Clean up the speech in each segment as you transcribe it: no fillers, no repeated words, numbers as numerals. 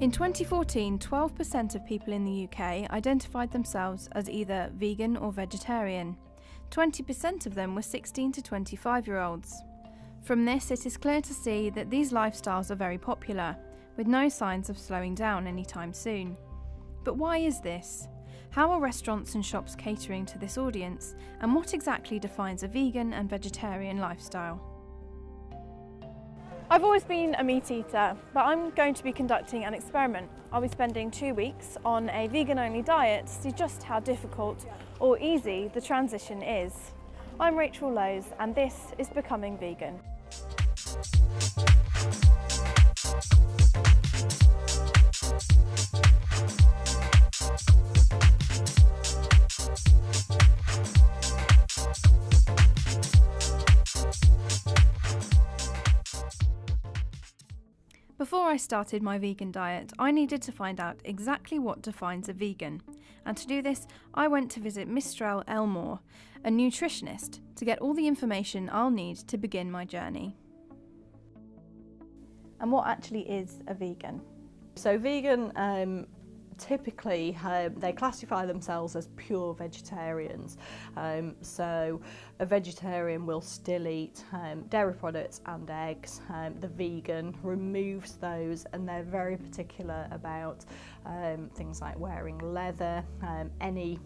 In 2014, 12% of people in the UK identified themselves as either vegan or vegetarian. 20% of them were 16 to 25-year-olds. From this, it is clear to see that these lifestyles are very popular, with no signs of slowing down anytime soon. But why is this? How are restaurants and shops catering to this audience, and what exactly defines a vegan and vegetarian lifestyle? I've always been a meat eater, but I'm going to be conducting an experiment. I'll be spending 2 weeks on a vegan-only diet to see just how difficult or easy the transition is. I'm Rachael Lowes, and this is Becoming Vegan. Before I started my vegan diet, I needed to find out exactly what defines a vegan. And to do this, I went to visit Rachael Lowes, a nutritionist, to get all the information I'll need to begin my journey. And what actually is a vegan? So vegan, typically they classify themselves as pure vegetarians. So a vegetarian will still eat dairy products and eggs. The vegan removes those, and they're very particular about things like wearing leather, any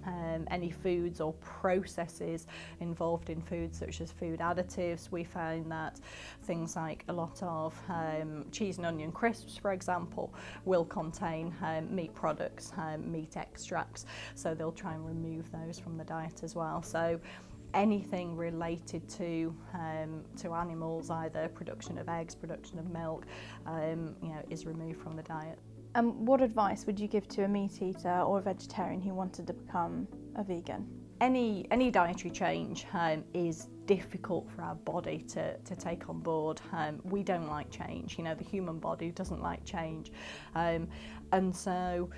foods or processes involved in food, such as food additives. We find that things like a lot of cheese and onion crisps, for example, will contain meat products, meat extracts, so they'll try and remove those from the diet as well. So anything related to animals, either production of eggs, production of milk, is removed from the diet. And what advice would you give to a meat eater or a vegetarian who wanted to become a vegan? Any dietary change is difficult for our body to take on board. We don't like change. The human body doesn't like change, and so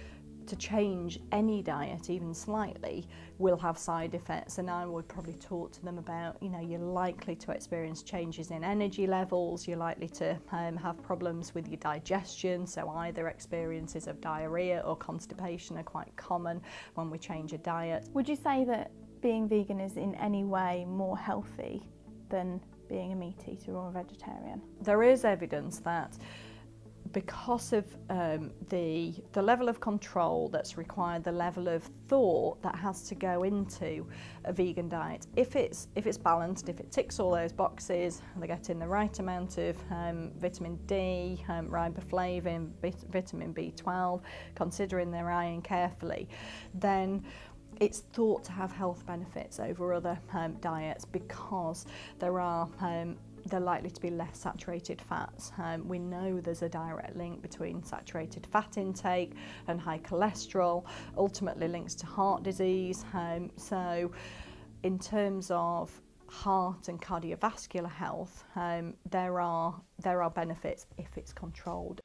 to change any diet even slightly will have side effects, and I would probably talk to them about, you're likely to experience changes in energy levels, you're likely to have problems with your digestion, so either experiences of diarrhea or constipation are quite common when we change a diet. Would you say that being vegan is in any way more healthy than being a meat eater or a vegetarian? There is evidence that because of the level of control that's required, the level of thought that has to go into a vegan diet, if it's balanced, if it ticks all those boxes, they're getting the right amount of vitamin D, riboflavin, vitamin B12, considering their iron carefully, then it's thought to have health benefits over other diets, because they're likely to be less saturated fats. We know there's a direct link between saturated fat intake and high cholesterol, ultimately links to heart disease. So in terms of heart and cardiovascular health, there are benefits if it's controlled.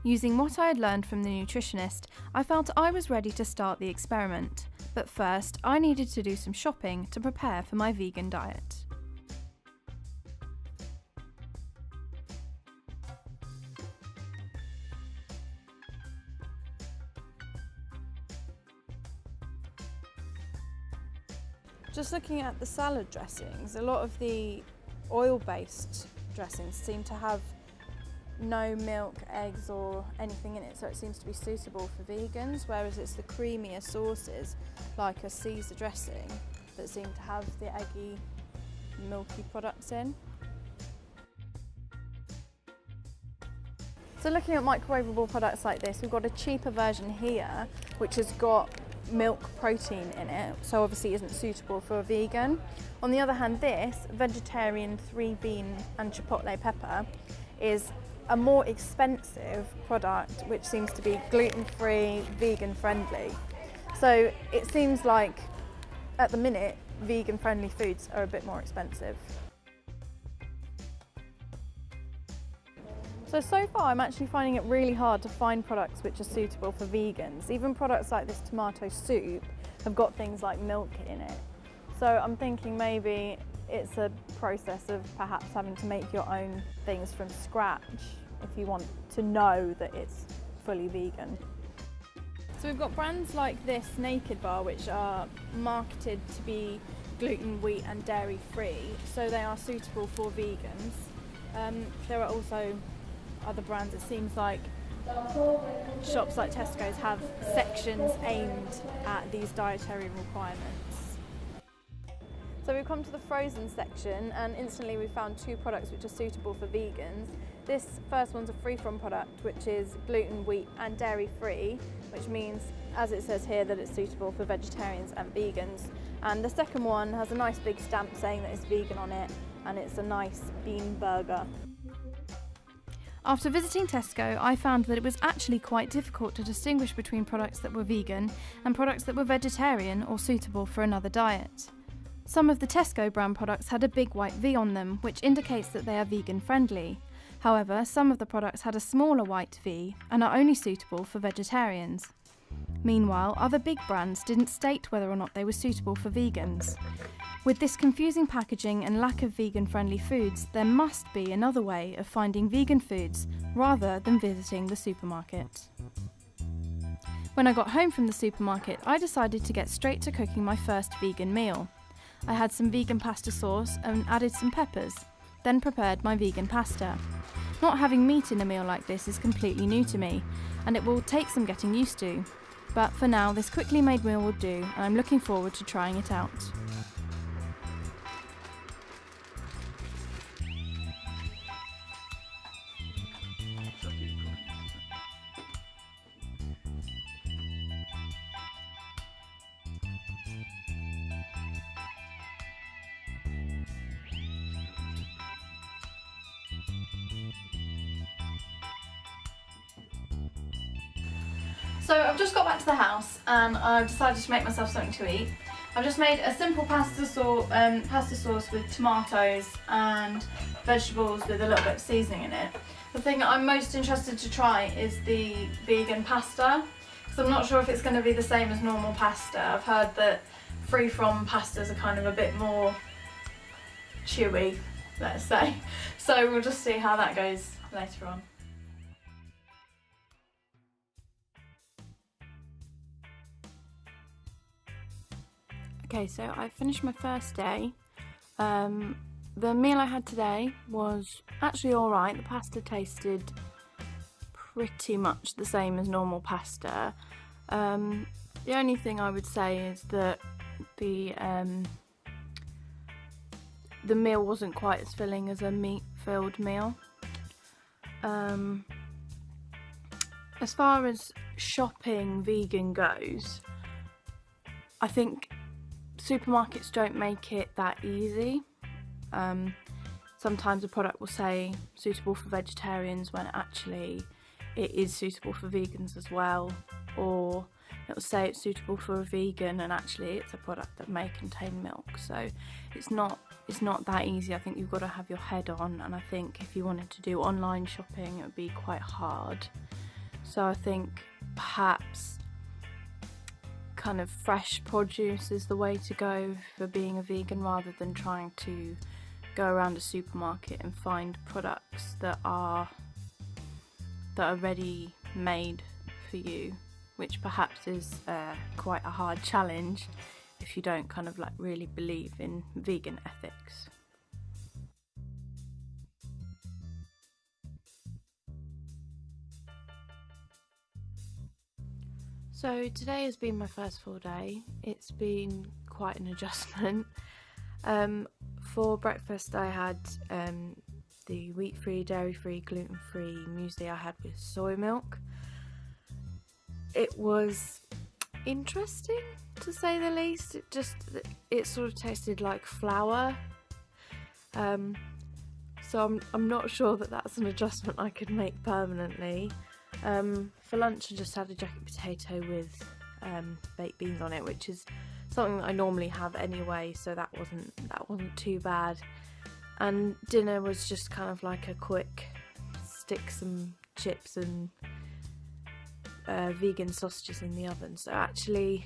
Using what I had learned from the nutritionist, I felt I was ready to start the experiment, but first I needed to do some shopping to prepare for my vegan diet. Just looking at the salad dressings, a lot of the oil-based dressings seem to have no milk, eggs or anything in it, so it seems to be suitable for vegans, whereas it's the creamier sauces like a Caesar dressing that seem to have the eggy, milky products in. So looking at microwavable products like this, we've got a cheaper version here which has got milk protein in it, so obviously isn't suitable for a vegan. On the other hand, this vegetarian 3-bean and chipotle pepper is a more expensive product which seems to be gluten-free, vegan-friendly. So it seems like at the minute vegan-friendly foods are a bit more expensive. So far I'm actually finding it really hard to find products which are suitable for vegans. Even products like this tomato soup have got things like milk in it. So I'm thinking maybe it's a process of perhaps having to make your own things from scratch if you want to know that it's fully vegan. So we've got brands like this Naked Bar, which are marketed to be gluten, wheat and dairy free, so they are suitable for vegans. There are also other brands. It seems like shops like Tesco's have sections aimed at these dietary requirements. So we've come to the frozen section and instantly we found two products which are suitable for vegans. This first one's a free-from product which is gluten, wheat and dairy free, which means, as it says here, that it's suitable for vegetarians and vegans. And the second one has a nice big stamp saying that it's vegan on it, and it's a nice bean burger. After visiting Tesco, I found that it was actually quite difficult to distinguish between products that were vegan and products that were vegetarian or suitable for another diet. Some of the Tesco brand products had a big white V on them, which indicates that they are vegan friendly. However, some of the products had a smaller white V and are only suitable for vegetarians. Meanwhile, other big brands didn't state whether or not they were suitable for vegans. With this confusing packaging and lack of vegan-friendly foods, there must be another way of finding vegan foods rather than visiting the supermarket. When I got home from the supermarket, I decided to get straight to cooking my first vegan meal. I had some vegan pasta sauce and added some peppers, then prepared my vegan pasta. Not having meat in a meal like this is completely new to me, and it will take some getting used to. But for now, this quickly made meal will do, and I'm looking forward to trying it out. So I've just got back to the house and I've decided to make myself something to eat. I've just made a simple pasta sauce with tomatoes and vegetables with a little bit of seasoning in it. The thing I'm most interested to try is the vegan pasta, because I'm not sure if it's going to be the same as normal pasta. I've heard that free-from pastas are kind of a bit more chewy, let's say. So we'll just see how that goes later on. Okay, so I finished my first day. The meal I had today was actually alright. The pasta tasted pretty much the same as normal pasta. The only thing I would say is that the meal wasn't quite as filling as a meat-filled meal. As far as shopping vegan goes, I think supermarkets don't make it that easy. Sometimes a product will say suitable for vegetarians when actually it is suitable for vegans as well, or it will say it's suitable for a vegan and actually it's a product that may contain milk. So it's not that easy. I think you've got to have your head on, and I think if you wanted to do online shopping it would be quite hard. So I think perhaps kind of fresh produce is the way to go for being a vegan, rather than trying to go around a supermarket and find products that are ready made for you, which perhaps is quite a hard challenge if you don't kind of like really believe in vegan ethics. So today has been my first full day. It's been quite an adjustment. For breakfast I had the wheat-free, dairy-free, gluten-free muesli I had with soy milk. It was interesting to say the least. It sort of tasted like flour. So I'm not sure that that's an adjustment I could make permanently. For lunch I just had a jacket potato with baked beans on it, which is something that I normally have anyway, so that wasn't too bad. And dinner was just kind of like a quick stick some chips and vegan sausages in the oven, so actually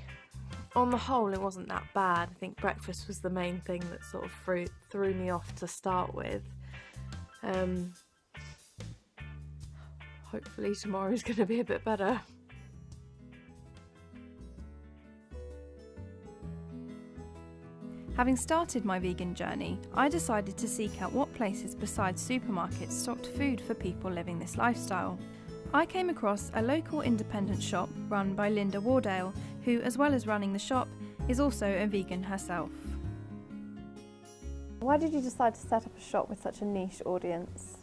on the whole it wasn't that bad. I think breakfast was the main thing that sort of threw me off to start with. Hopefully tomorrow's going to be a bit better. Having started my vegan journey, I decided to seek out what places besides supermarkets stocked food for people living this lifestyle. I came across a local independent shop run by Linda Wardale, who, as well as running the shop, is also a vegan herself. Why did you decide to set up a shop with such a niche audience?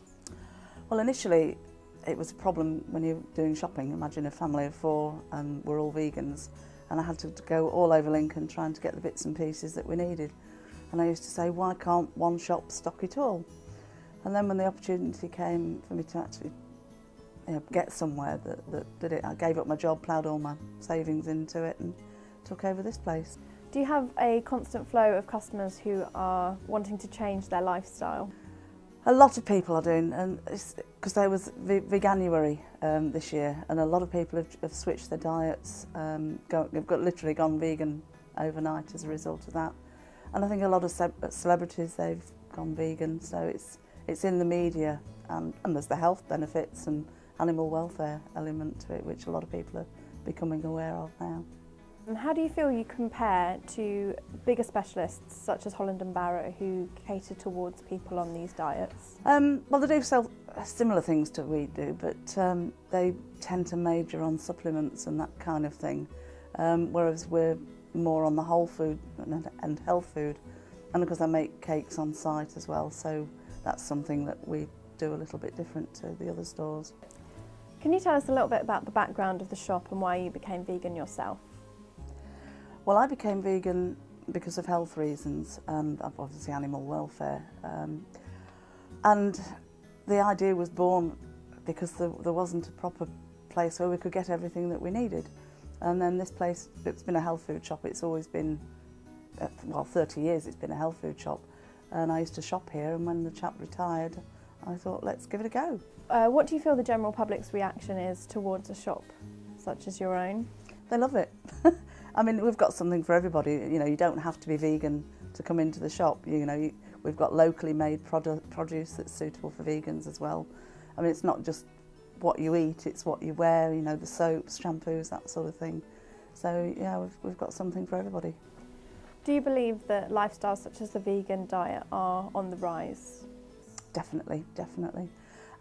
Well, initially it was a problem when you're doing shopping. Imagine a family of 4 and we're all vegans, and I had to go all over Lincoln trying to get the bits and pieces that we needed. And I used to say, why can't one shop stock it all? And then when the opportunity came for me to actually get somewhere that did it, I gave up my job, ploughed all my savings into it and took over this place. Do you have a constant flow of customers who are wanting to change their lifestyle? A lot of people are doing, and because there was Veganuary this year, and a lot of people have switched their diets, have literally gone vegan overnight as a result of that. And I think a lot of celebrities, they've gone vegan, so it's in the media, and there's the health benefits and animal welfare element to it, which a lot of people are becoming aware of now. And how do you feel you compare to bigger specialists such as Holland & Barrett who cater towards people on these diets? Well, they do sell similar things to we do, but they tend to major on supplements and that kind of thing, whereas we're more on the whole food and health food. And because I make cakes on site as well, so that's something that we do a little bit different to the other stores. Can you tell us a little bit about the background of the shop and why you became vegan yourself? Well, I became vegan because of health reasons and obviously animal welfare. And the idea was born because there wasn't a proper place where we could get everything that we needed. And then this place, it's been a health food shop. It's always been, 30 years it's been a health food shop. And I used to shop here, and when the chap retired, I thought, let's give it a go. What do you feel the general public's reaction is towards a shop such as your own? They love it. I mean, we've got something for everybody. You don't have to be vegan to come into the shop. We've got locally made produce that's suitable for vegans as well. I mean, it's not just what you eat, it's what you wear, the soaps, shampoos, that sort of thing. So, yeah, we've got something for everybody. Do you believe that lifestyles such as the vegan diet are on the rise? Definitely, definitely.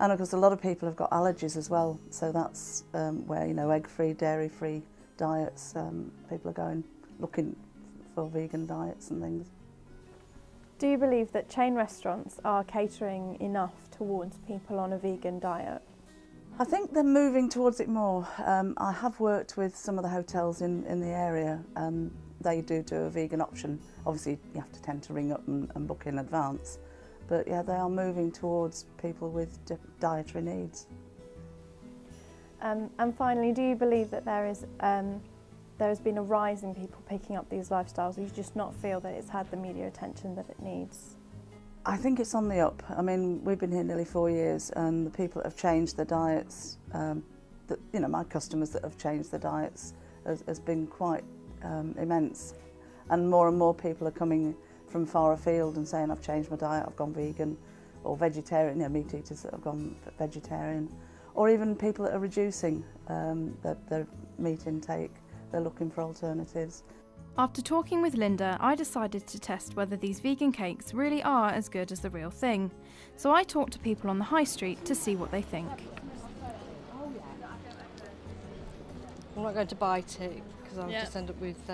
And of course, a lot of people have got allergies as well, so that's where, egg-free, dairy-free diets, people are looking for vegan diets and things. Do you believe that chain restaurants are catering enough towards people on a vegan diet? I think they're moving towards it more. I have worked with some of the hotels in the area, and they do a vegan option. Obviously, you have to tend to ring up and book in advance. But yeah, they are moving towards people with dietary needs. And finally, do you believe that there has been a rise in people picking up these lifestyles, or you just not feel that it's had the media attention that it needs? I think it's on the up. I mean, we've been here nearly 4 years, and the people that have changed their diets, my customers that have changed their diets has been quite immense. And more people are coming from far afield and saying, I've changed my diet, I've gone vegan, or vegetarian, meat eaters that have gone vegetarian, or even people that are reducing their meat intake. They're looking for alternatives. After talking with Linda, I decided to test whether these vegan cakes really are as good as the real thing. So I talked to people on the high street to see what they think. I'm not going to bite it because I'll just end up with...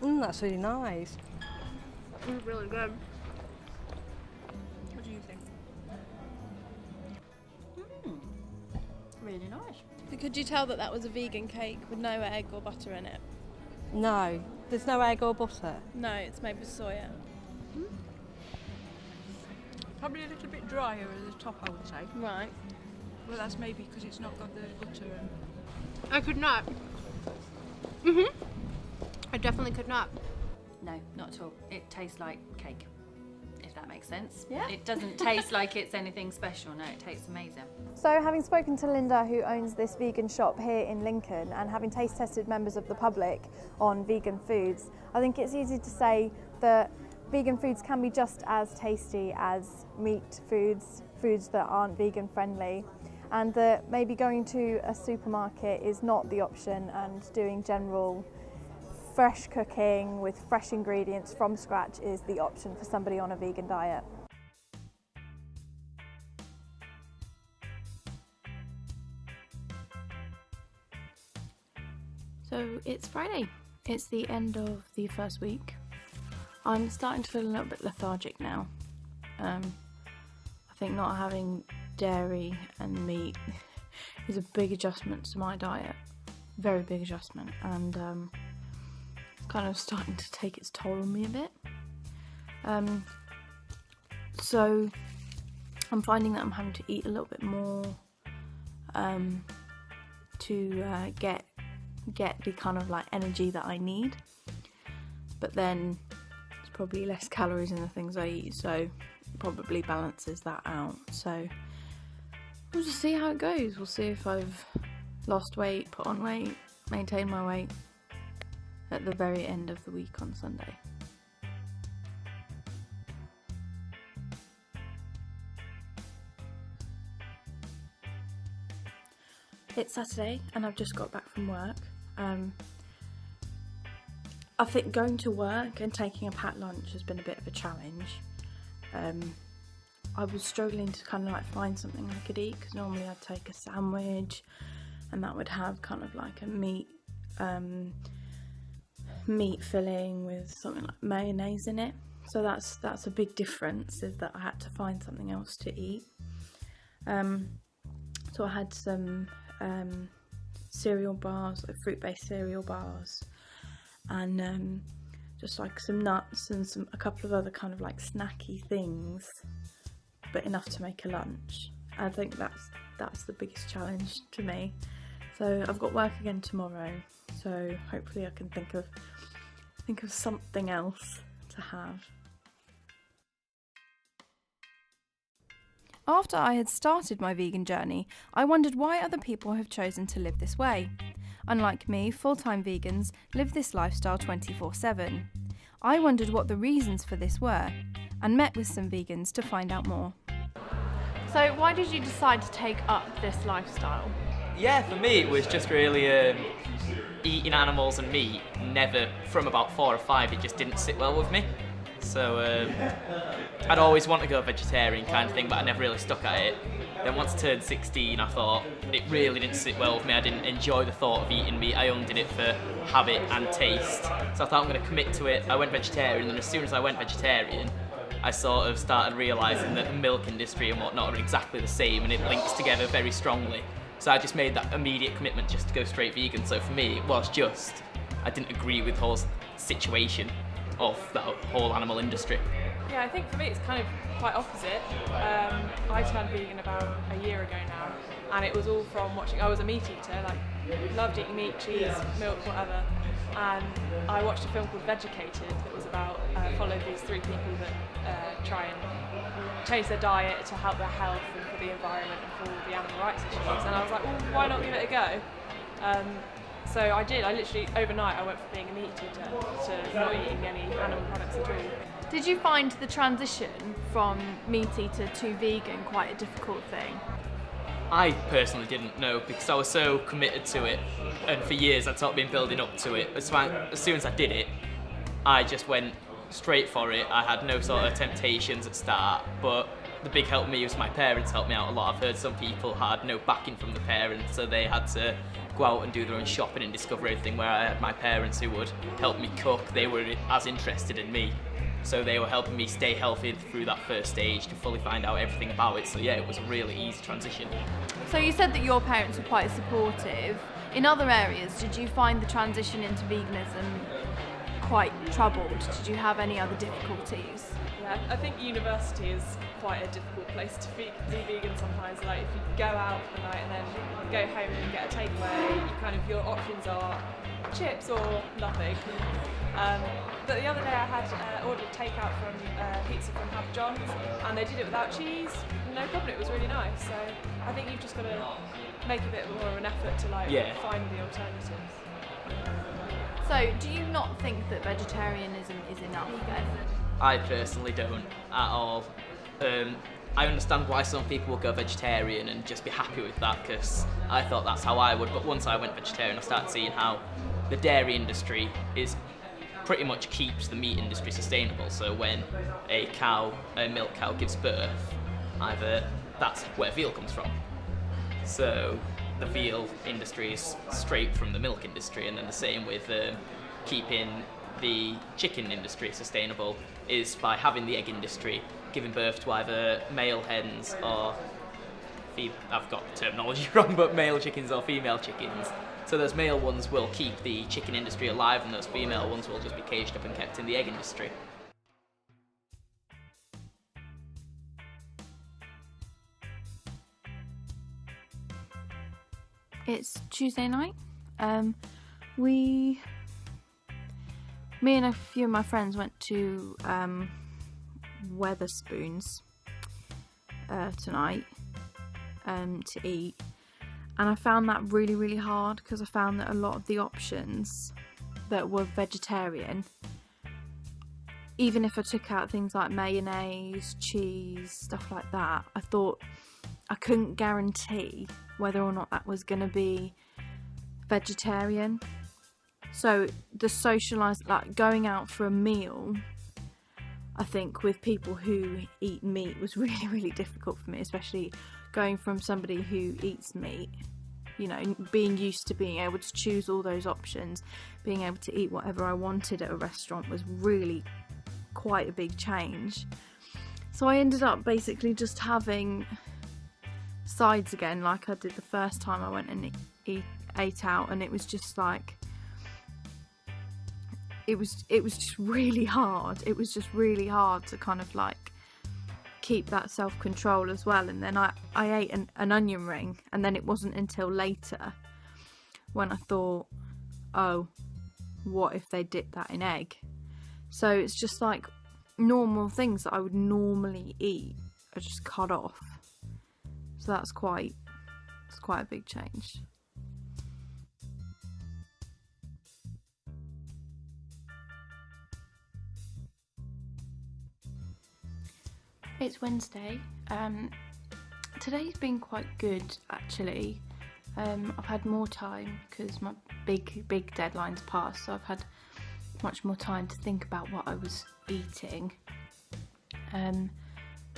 that's really nice. It's really good. What do you think? Really nice. Could you tell that was a vegan cake with no egg or butter in it? No, there's no egg or butter. No, it's made with soya. Probably a little bit drier at the top, I would say. Right. Well, that's maybe because it's not got the butter and... I could not. I definitely could not. No, not at all. It tastes like cake. It's that makes sense. Yeah. It doesn't taste like it's anything special. No, it tastes amazing. So having spoken to Linda, who owns this vegan shop here in Lincoln, and having taste tested members of the public on vegan foods, I think it's easy to say that vegan foods can be just as tasty as meat foods, foods that aren't vegan friendly, and that maybe going to a supermarket is not the option, and doing general fresh cooking with fresh ingredients from scratch is the option for somebody on a vegan diet. So it's Friday. It's the end of the first week. I'm starting to feel a little bit lethargic now. I think not having dairy and meat is a big adjustment to my diet. Very big adjustment, and it's kind of starting to take its toll on me a bit. So I'm finding that I'm having to eat a little bit more to get the kind of like energy that I need, but then there's probably less calories in the things I eat, so it probably balances that out. So we'll just see how it goes. We'll see if I've lost weight, put on weight, maintained my weight at the very end of the week on Sunday. It's Saturday and I've just got back from work. I think going to work and taking a packed lunch has been a bit of a challenge. I was struggling to kind of like find something I could eat, because normally I'd take a sandwich and that would have kind of like a meat filling with something like mayonnaise in it. So that's a big difference, is that I had to find something else to eat. So I had some cereal bars, like fruit-based cereal bars, and just like some nuts and a couple of other kind of like snacky things, but enough to make a lunch. I think that's the biggest challenge to me. So I've got work again tomorrow, so hopefully I can think of something else to have. After I had started my vegan journey, I wondered why other people have chosen to live this way. Unlike me, full-time vegans live this lifestyle 24/7. I wondered what the reasons for this were, and met with some vegans to find out more. So why did you decide to take up this lifestyle? Yeah, for me it was just really eating animals and meat. Never, from about 4 or 5, it just didn't sit well with me. So I'd always want to go vegetarian kind of thing, but I never really stuck at it. Then once I turned 16, I thought it really didn't sit well with me. I didn't enjoy the thought of eating meat. I only did it for habit and taste. So I thought I'm going to commit to it. I went vegetarian, and as soon as I went vegetarian, I sort of started realising that the milk industry and whatnot are exactly the same, and it links together very strongly. So I just made that immediate commitment just to go straight vegan. So for me, it was just, I didn't agree with the whole situation of the whole animal industry. Yeah, I think for me it's kind of quite opposite. I turned vegan about a year ago now, and it was all from watching. I was a meat eater, like loved eating meat, cheese, milk, whatever. And I watched a film called Vegucated that was about follow these 3 people that try and change their diet to help their health and for the environment and for the animal rights issues. And I was like, well, why not give it a go? So I did. I literally overnight I went from being a meat eater to not eating any animal products at all. Did you find the transition from meat eater to vegan quite a difficult thing? I personally didn't know, because I was so committed to it, and for years I'd sort of been building up to it. As soon as I did it, I just went straight for it. I had no sort of temptations at start, but the big help for me was my parents helped me out a lot. I've heard some people had no backing from the parents, so they had to go out and do their own shopping and discover everything, where I had my parents who would help me cook. They were as interested in me, so they were helping me stay healthy through that first stage to fully find out everything about it. So yeah, it was a really easy transition. So you said that your parents were quite supportive. In other areas, did you find the transition into veganism quite troubled. Did you have any other difficulties? Yeah, I think university is quite a difficult place to be vegan sometimes. Like if you go out for the night and then go home and get a takeaway, your options are chips or nothing. But the other day I had ordered takeout from pizza from Papa John's, and they did it without cheese. No problem, it was really nice. So I think you've just got to make a bit more of an effort to find the alternatives. So do you not think that vegetarianism is enough then? I personally don't at all. I understand why some people will go vegetarian and just be happy with that, because I thought that's how I would, but once I went vegetarian I started seeing how the dairy industry pretty much keeps the meat industry sustainable. So when a milk cow gives birth, that's where veal comes from. So the veal industry is straight from the milk industry, and then the same with keeping the chicken industry sustainable is by having the egg industry giving birth to either male hens or I've got the terminology wrong, but male chickens or female chickens. So those male ones will keep the chicken industry alive, and those female ones will just be caged up and kept in the egg industry. It's Tuesday night. Me and a few of my friends went to Wetherspoons tonight to eat, and I found that really, really hard, because I found that a lot of the options that were vegetarian, even if I took out things like mayonnaise, cheese, stuff like that, I thought I couldn't guarantee whether or not that was going to be vegetarian. So the going out for a meal, I think, with people who eat meat was really, really difficult for me, especially going from somebody who eats meat, being used to being able to choose all those options, being able to eat whatever I wanted at a restaurant was really quite a big change. So I ended up basically just having sides again, like I did the first time I went and ate out, and it was just like, it was just really hard. It was just really hard to kind of keep that self-control as well. And then I ate an onion ring, and then it wasn't until later when I thought, oh, what if they dip that in egg? So it's just like normal things that I would normally eat are just cut off. So it's quite a big change. It's Wednesday. Today's been quite good actually. I've had more time because my big deadline's passed, so I've had much more time to think about what I was eating.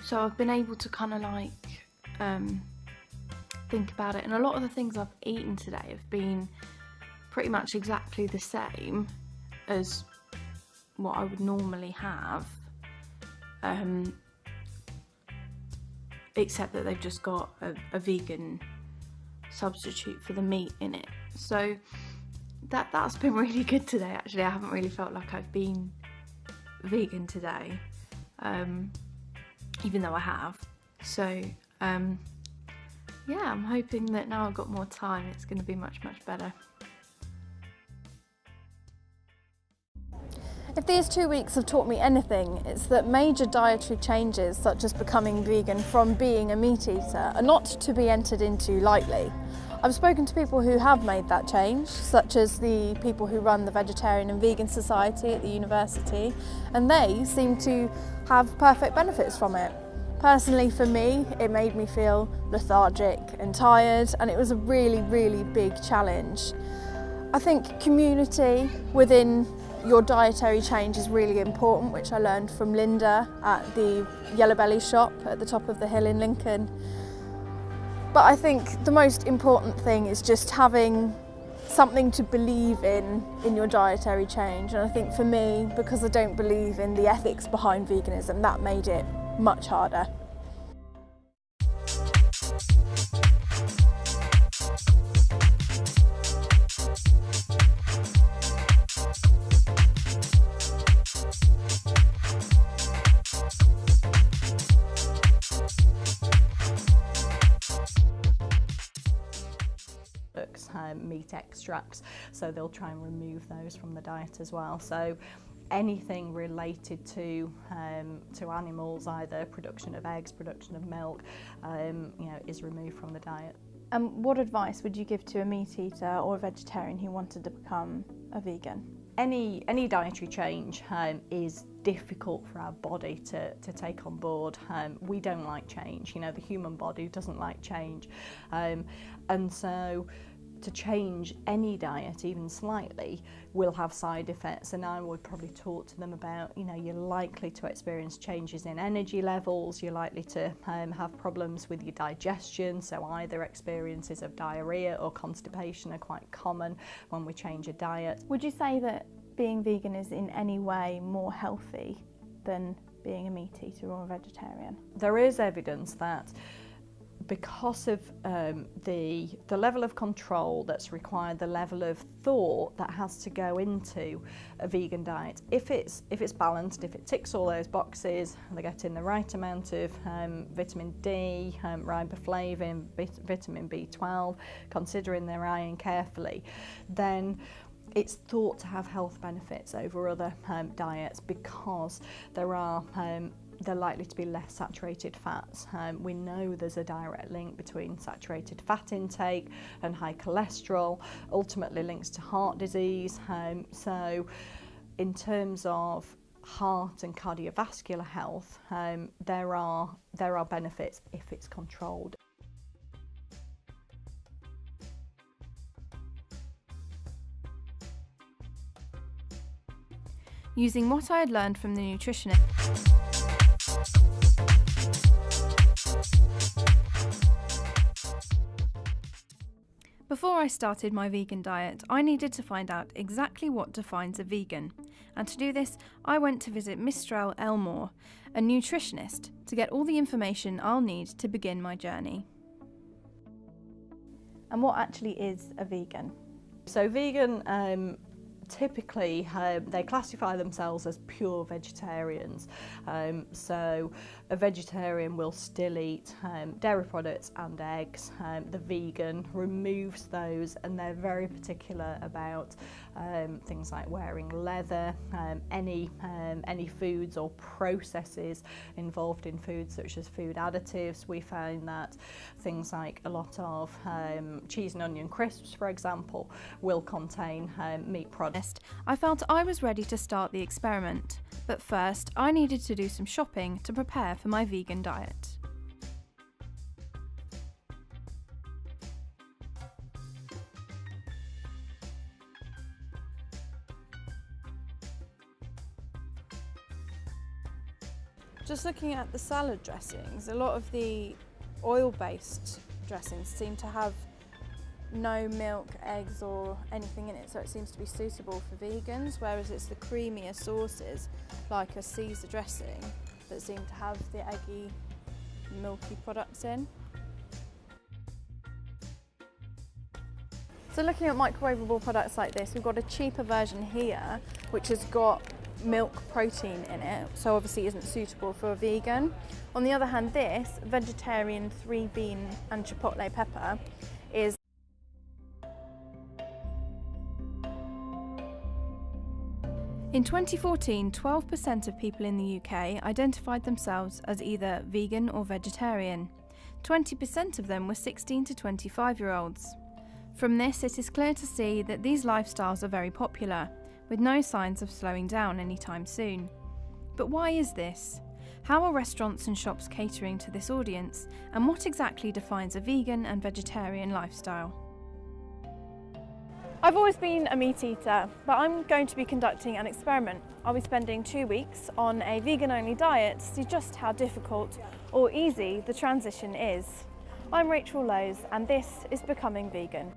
So I've been able to kind of think about it, and a lot of the things I've eaten today have been pretty much exactly the same as what I would normally have, except that they've just got a vegan substitute for the meat in it. So that's been really good today actually. I haven't really felt like I've been vegan today, even though I have. So yeah, I'm hoping that now I've got more time it's going to be much better. If these 2 weeks have taught me anything, it's that major dietary changes, such as becoming vegan from being a meat eater, are not to be entered into lightly. I've spoken to people who have made that change, such as the people who run the Vegetarian and Vegan Society at the university, and they seem to have perfect benefits from it. Personally, for me, it made me feel lethargic and tired, and it was a really, really big challenge. I think community within your dietary change is really important, which I learned from Linda at the Yellow Belly shop at the top of the hill in Lincoln. But I think the most important thing is just having something to believe in your dietary change. And I think for me, because I don't believe in the ethics behind veganism, that made it much harder. meat extracts, so they'll try and remove those from the diet as well. So anything related to animals, either production of eggs, production of milk, is removed from the diet. What advice would you give to a meat eater or a vegetarian who wanted to become a vegan? Any dietary change is difficult for our body to take on board. We don't like change, the human body doesn't like change. And so to change any diet even slightly will have side effects, and I would probably talk to them about, you're likely to experience changes in energy levels, you're likely to have problems with your digestion, so either experiences of diarrhea or constipation are quite common when we change a diet. Would you say that being vegan is in any way more healthy than being a meat eater or a vegetarian? There is evidence that because of the level of control that's required, the level of thought that has to go into a vegan diet, if it's balanced, if it ticks all those boxes, they're getting the right amount of vitamin D, riboflavin, vitamin B12, considering their iron carefully, then it's thought to have health benefits over other diets, because they're likely to be less saturated fats. We know there's a direct link between saturated fat intake and high cholesterol, ultimately links to heart disease. So in terms of heart and cardiovascular health, there are benefits if it's controlled. Using what I had learned from the nutritionist, before I started my vegan diet, I needed to find out exactly what defines a vegan. And to do this, I went to visit Mistral Elmore, a nutritionist, to get all the information I'll need to begin my journey. And what actually is a vegan? So vegan, typically they classify themselves as pure vegetarians. So a vegetarian will still eat dairy products and eggs. The vegan removes those, and they're very particular about things like wearing leather, any foods or processes involved in foods, such as food additives. We find that things like a lot of cheese and onion crisps, for example, will contain meat products. I felt I was ready to start the experiment, but first I needed to do some shopping to prepare for my vegan diet. Just looking at the salad dressings, a lot of the oil-based dressings seem to have no milk, eggs or anything in it, so it seems to be suitable for vegans, whereas it's the creamier sauces like a Caesar dressing that seem to have the eggy, milky products in. So looking at microwavable products like this, we've got a cheaper version here which has got milk protein in it, so obviously isn't suitable for a vegan. On the other hand, this vegetarian 3-bean and chipotle pepper is In 2014, 12% of people in the UK identified themselves as either vegan or vegetarian. 20% of them were 16 to 25-year-olds. From this, it is clear to see that these lifestyles are very popular, with no signs of slowing down anytime soon. But why is this? How are restaurants and shops catering to this audience, and what exactly defines a vegan and vegetarian lifestyle? I've always been a meat eater, but I'm going to be conducting an experiment. I'll be spending 2 weeks on a vegan-only diet to see just how difficult or easy the transition is. I'm Rachael Lowes, and this is Becoming Vegan.